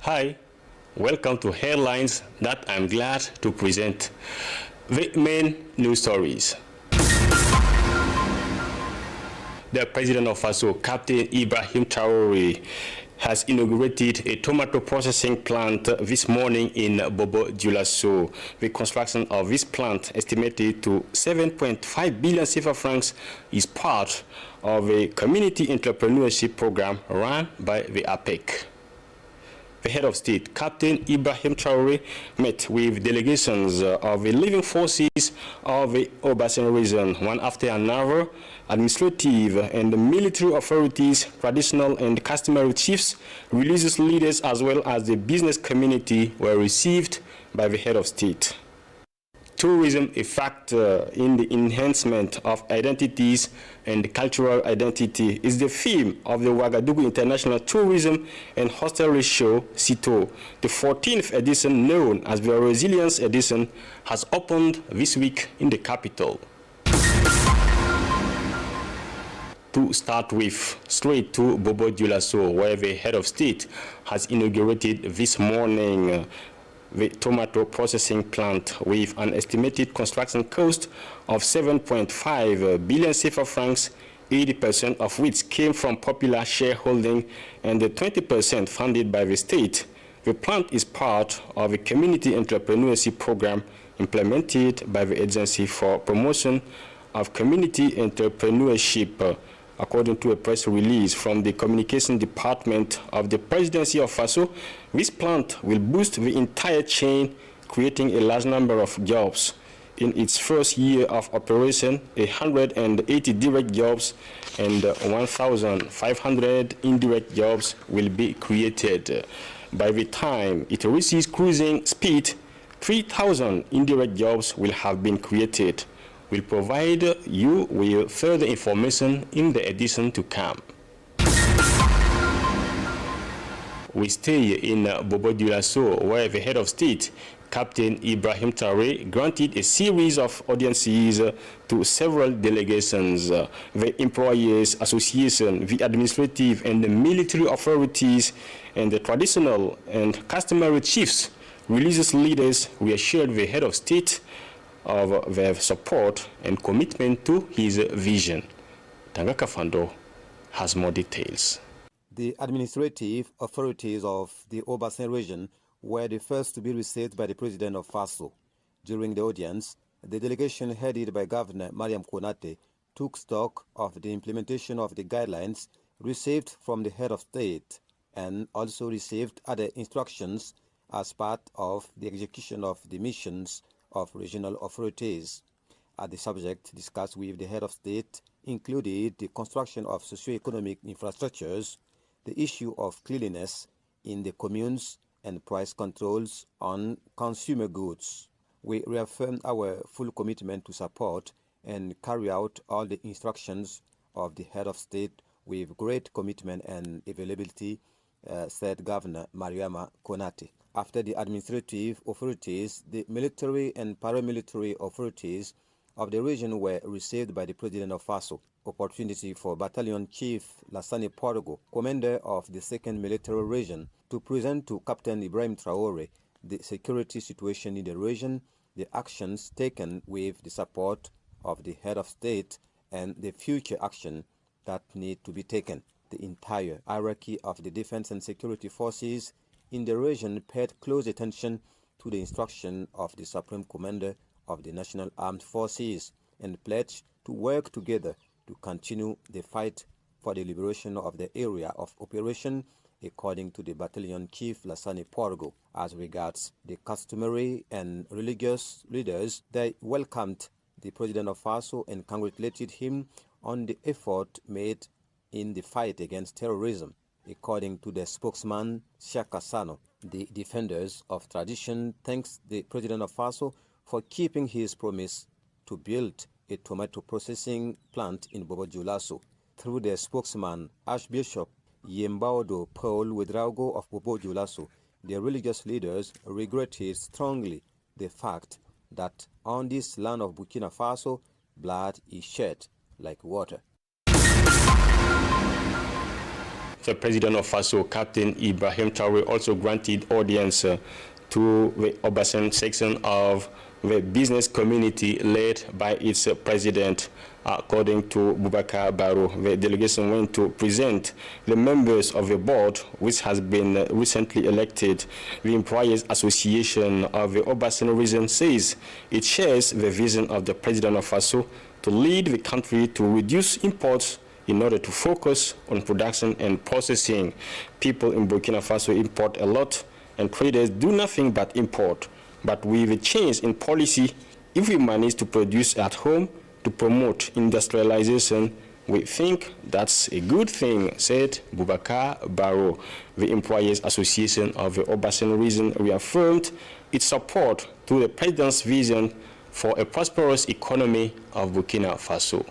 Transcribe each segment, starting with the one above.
Hi, welcome to Headlines that I'm glad to present. The main news stories. The President of Faso, Captain Ibrahim Traore, has inaugurated a tomato processing plant this morning in Bobo Dioulasso. The construction of this plant, estimated to 7.5 billion CFA francs, is part of a community entrepreneurship program run by the APEC. The head of state, Captain Ibrahim Traore, met with delegations of the living forces of the Obasan region, one after another. Administrative and military authorities, traditional and customary chiefs, religious leaders, as well as the business community were received by the head of state. Tourism, a factor in the enhancement of identities and cultural identity, is the theme of the Ouagadougou International Tourism and Hostelry Show, CITO. The 14th edition, known as the Resilience Edition, has opened this week in the capital. To start with, straight to Bobo Dioulasso, where the head of state has inaugurated this morning the tomato processing plant with an estimated construction cost of 7.5 billion CFA francs, 80% of which came from popular shareholding and the 20% funded by the state. The plant is part of a community entrepreneurship program implemented by the Agency for Promotion of Community Entrepreneurship, according to a press release from the Communication Department of the Presidency of Faso. This plant will boost the entire chain, creating a large number of jobs. In its first year of operation, 180 direct jobs and 1,500 indirect jobs will be created. By the time it reaches cruising speed, 3,000 indirect jobs will have been created. We'll provide you with further information in the edition to come. We stay in Bobo Dioulasso, where the head of state, Captain Ibrahim Traore, granted a series of audiences to several delegations, the Employees Association, the administrative and the military authorities, and the traditional and customary chiefs. Religious leaders reassured the head of state of their support and commitment to his vision. Tangaka Fando has more details. The administrative authorities of the Obasan region were the first to be received by the President of Faso. During the audience, the delegation headed by Governor Mariam Konate took stock of the implementation of the guidelines received from the head of state and also received other instructions as part of the execution of the missions of regional authorities. The subject discussed with the head of state included the construction of socio-economic infrastructures, the issue of cleanliness in the communes, and price controls on consumer goods. We reaffirmed our full commitment to support and carry out all the instructions of the head of state with great commitment and availability, said Governor Mariama Konate. After the administrative authorities, the military and paramilitary authorities of the region were received by the President of Faso. Opportunity for Battalion Chief Lassane Porgo, commander of the 2nd Military Region, to present to Captain Ibrahim Traore the security situation in the region, the actions taken with the support of the head of state, and the future action that need to be taken. The entire hierarchy of the defense and security forces in the region paid close attention to the instruction of the Supreme Commander of the National Armed Forces and pledged to work together to continue the fight for the liberation of the area of operation, according to the Battalion Chief Lassane Porgo. As regards the customary and religious leaders, they welcomed the President of Faso and congratulated him on the effort made in the fight against terrorism. According to the spokesman Shaka Sano, the defenders of tradition thanks the President of Faso for keeping his promise to build a tomato processing plant in Bobo Dioulasso. Through their spokesman, Archbishop Yembaodo Paul Ouedraogo of Bobo Dioulasso, the religious leaders regretted strongly the fact that on this land of Burkina Faso, blood is shed like water. the president of Faso, Captain Ibrahim Traore, also granted audience to the Obasan section of the business community led by its president. According to Boubacar Barrow, the delegation went to present the members of the board, which has been recently elected. The Employers Association of the Obasan region says it shares the vision of the president of Faso to lead the country to reduce imports in order to focus on production and processing. People in Burkina Faso import a lot, and traders do nothing but import. But with a change in policy, if we manage to produce at home to promote industrialization, we think that's a good thing, said Boubacar Barrow. The Employers Association of the Obasan region reaffirmed its support to the president's vision for a prosperous economy of Burkina Faso.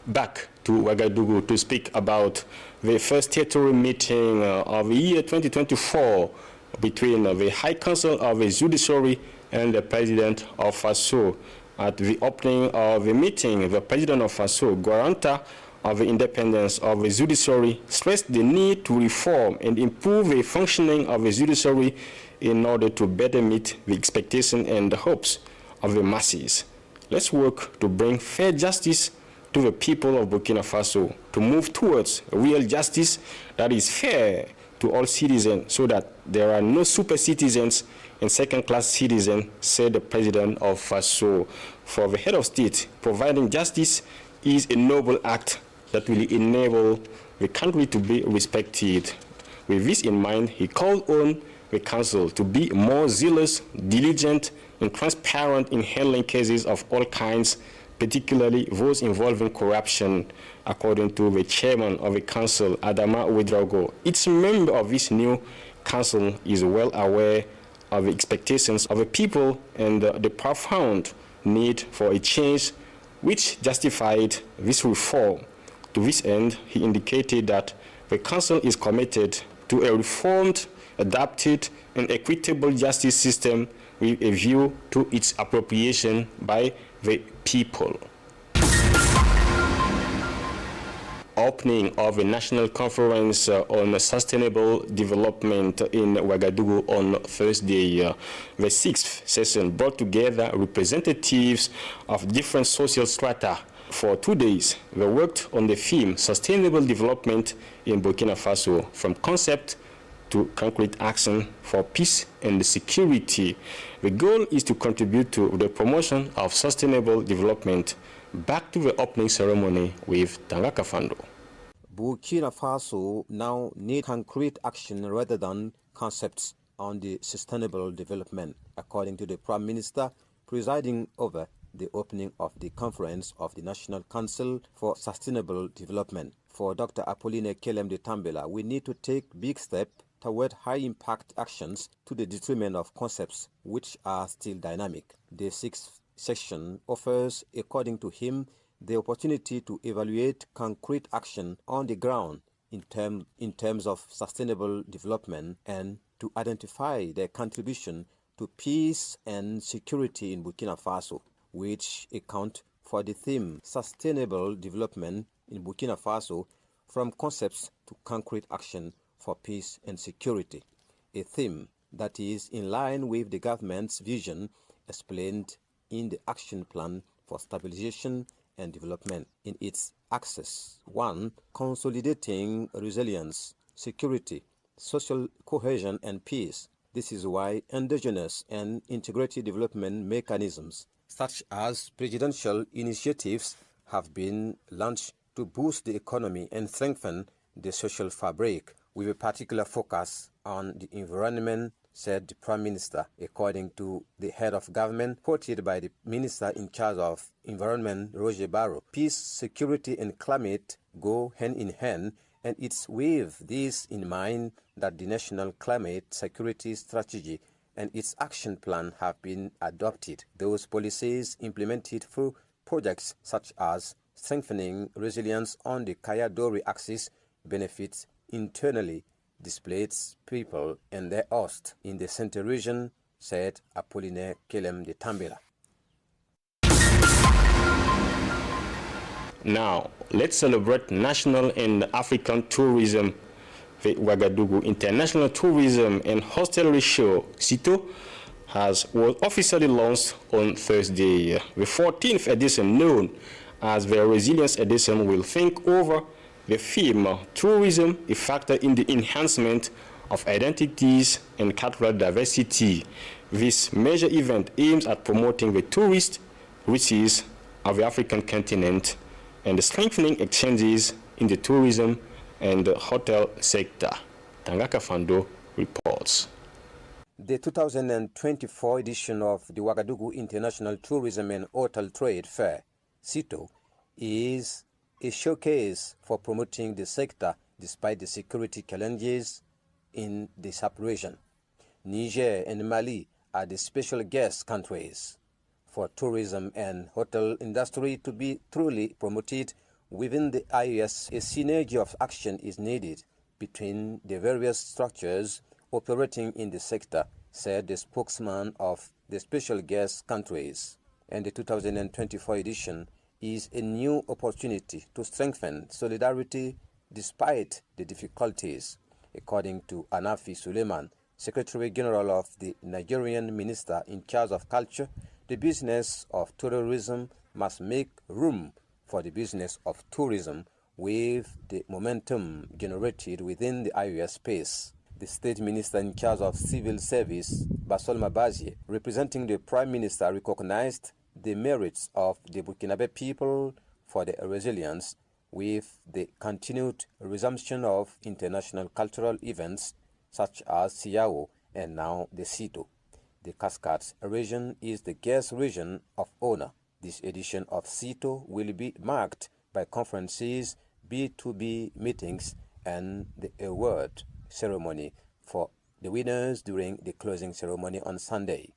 Back to Ouagadougou to speak about the first statutory meeting of the year 2024 between the High Council of the Judiciary and the President of Faso. At the opening of the meeting, the President of Faso, guarantor of the independence of the judiciary, stressed the need to reform and improve the functioning of the judiciary in order to better meet the expectations and the hopes of the masses. Let's work to bring fair justice to the people of Burkina Faso, to move towards real justice that is fair to all citizens so that there are no super citizens and second-class citizens, said the president of Faso. For the head of state, providing justice is a noble act that will enable the country to be respected. With this in mind, he called on the council to be more zealous, diligent, and transparent in handling cases of all kinds, particularly those involving corruption. According to the chairman of the council, Adama Ouedraogo, each member of this new council is well aware of the expectations of the people and the profound need for a change which justified this reform. To this end, he indicated that the council is committed to a reformed, adapted, and equitable justice system with a view to its appropriation by the people. Opening of a national conference on sustainable development in Ouagadougou on Thursday. The sixth session brought together representatives of different social strata. For 2 days, they worked on the theme Sustainable Development in Burkina Faso, from concept to concrete action for peace and security. The goal is to contribute to the promotion of sustainable development. Back to the opening ceremony with Tangaka Fando. Burkina Faso now need concrete action rather than concepts on the sustainable development, according to the Prime Minister presiding over the opening of the conference of the National Council for Sustainable Development. For Dr. Apolline Kelem de Tambela, we need to take big steps toward high-impact actions to the detriment of concepts which are still dynamic. The sixth section offers, according to him, the opportunity to evaluate concrete action on the ground in terms of sustainable development and to identify their contribution to peace and security in Burkina Faso, which account for the theme Sustainable Development in Burkina Faso, from concepts to concrete action for peace and security, a theme that is in line with the government's vision explained in the Action Plan for Stabilization and Development in its axis 1, consolidating resilience, security, social cohesion and peace. This is why endogenous and integrated development mechanisms such as presidential initiatives have been launched to boost the economy and strengthen the social fabric, with a particular focus on the environment, said the Prime Minister, according to the head of government, quoted by the Minister in charge of Environment, Roger Barrow. Peace, security and climate go hand in hand, and it's with this in mind that the National Climate Security Strategy and its action plan have been adopted. Those policies implemented through projects such as strengthening resilience on the Kaya-Dori axis benefits internally displaced people and their host in the center region, said Apolline Kelem de Tambela. Now, let's celebrate national and African tourism. The Ouagadougou International Tourism and Hostelry Show, CITO, was officially launched on Thursday. The 14th edition, known as the Resilience Edition, will think over the theme tourism, a factor in the enhancement of identities and cultural diversity. This major event aims at promoting the tourist riches of the African continent and strengthening exchanges in the tourism and the hotel sector. Tangaka Fando reports. The 2024 edition of the Ouagadougou International Tourism and Hotel Trade Fair, CITO, is a showcase for promoting the sector despite the security challenges in the sub-region. Niger and Mali are the special guest countries. For tourism and hotel industry to be truly promoted within the IUS, a synergy of action is needed between the various structures operating in the sector, said the spokesman of the special guest countries. And the 2024 edition is a new opportunity to strengthen solidarity despite the difficulties. According to Anafi Suleiman, Secretary General of the Nigerian Minister in charge of culture, the business of tourism must make room for the business of tourism with the momentum generated within the IUS space. The State Minister in charge of Civil Service, Basol Mabazie, representing the Prime Minister, recognized the merits of the Burkinabe people for their resilience with the continued resumption of international cultural events such as Siao and now the CITO. The Cascades region is the guest region of honor. This edition of CITO will be marked by conferences, B2B meetings, and the award ceremony for the winners during the closing ceremony on Sunday.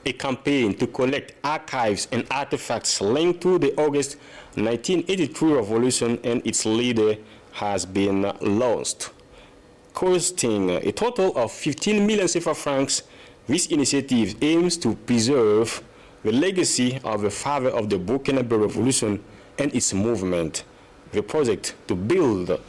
A campaign to collect archives and artifacts linked to the August 1983 revolution and its leader has been launched. Costing a total of 15 million CFA francs, this initiative aims to preserve the legacy of the father of the Burkinabe Revolution and its movement. The project to build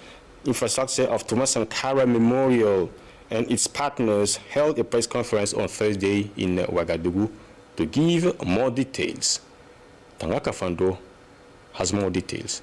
infrastructure of Thomas Sankara Memorial and its partners held a press conference on Thursday in Ouagadougou to give more details. Tangaka Fando has more details.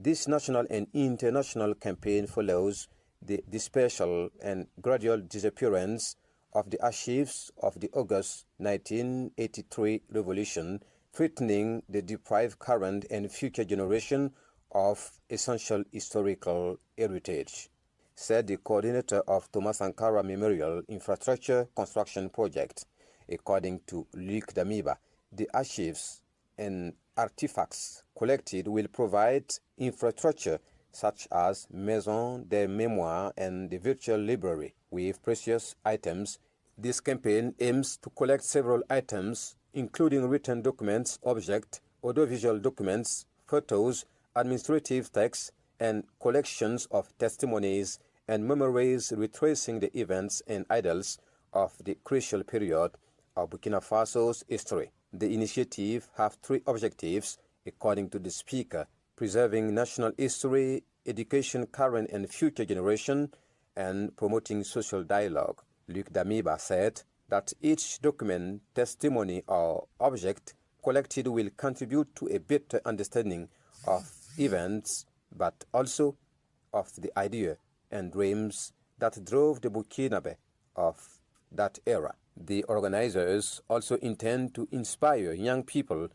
This national and international campaign follows the dispersal and gradual disappearance of the archives of the August 1983 revolution, threatening the deprived current and future generation of essential historical heritage, said the coordinator of Thomas Sankara Memorial Infrastructure Construction Project. According to Luc Damiba, the archives and artifacts collected will provide infrastructure such as Maison des Mémoires and the virtual library with precious items. This campaign aims to collect several items, including written documents, objects, audiovisual documents, photos, administrative texts, and collections of testimonies and memories retracing the events and idols of the crucial period of Burkina Faso's history. The initiative has three objectives, according to the speaker: preserving national history, education current and future generation, and promoting social dialogue. Luc Damiba said that each document, testimony, or object collected will contribute to a better understanding of events, but also of the idea and dreams that drove the Burkinabe of that era. The organizers also intend to inspire young people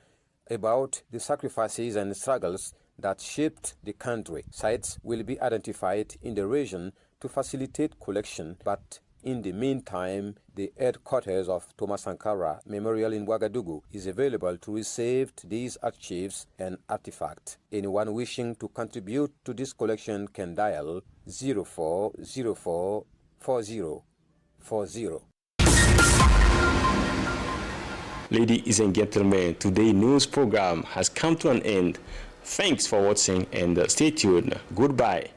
about the sacrifices and struggles that shaped the country. Sites will be identified in the region to facilitate collection, but in the meantime, the headquarters of Thomas Sankara Memorial in Ouagadougou is available to receive these archives and artifacts. Anyone wishing to contribute to this collection can dial 0404 4040. Ladies and gentlemen, today's news program has come to an end. Thanks for watching and stay tuned. Goodbye.